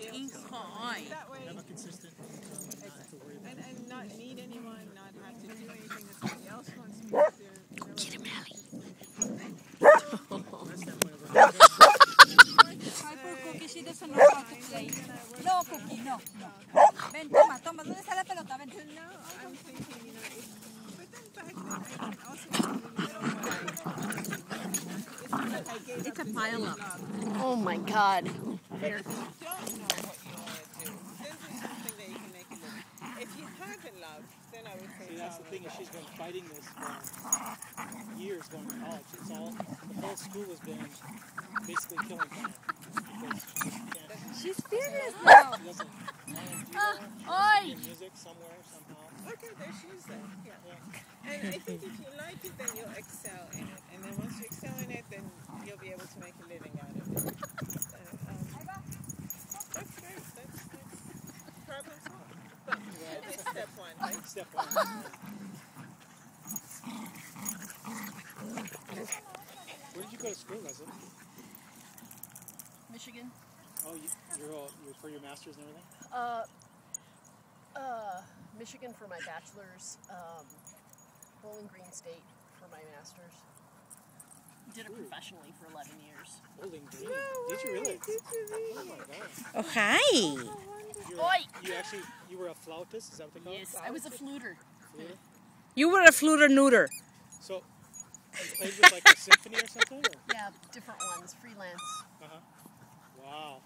Inkoy. That way, Have a consistent income and not have to worry about and not need anyone, not have to do anything that somebody else wants me to do. Get him, Allie. That's that way around. Hyper Cookie, she doesn't know how to play. No, Cookie, no. Ven, toma, ¿dónde está la pelota? Ven. And now I'm thinking, you know, but then back then I can also it's not like I gave It's up a this pile up. love. Oh my God. But if you don't know what you want to do, then do something that you can make a living. If you have a love, then I would say See, that's the thing is she's been fighting this for years going to college. It's all, the whole school has been basically killing her. Because she can't, She's serious now. she doesn't Oi! do music somewhere, somehow. Okay, there she is then. Yeah. And I think if you like it, then you'll excel in it. And then once you excel in it, then you'll be able to make a living out of it. That's great. That's problem solved. But it's step one, right? Step one. Where did you go to school, Leslie? Michigan. Oh, you're for your master's and everything? Michigan for my bachelor's, Bowling Green State for my master's. Did it professionally for 11 years. Bowling Green. Did you really? Oh my God. Oh, hi. You were a flautist, is that what they call Yes, I was a fluter. it? You were a fluter-neuter. So, you played with like a symphony or something? Or? Yeah, different ones, freelance. Wow.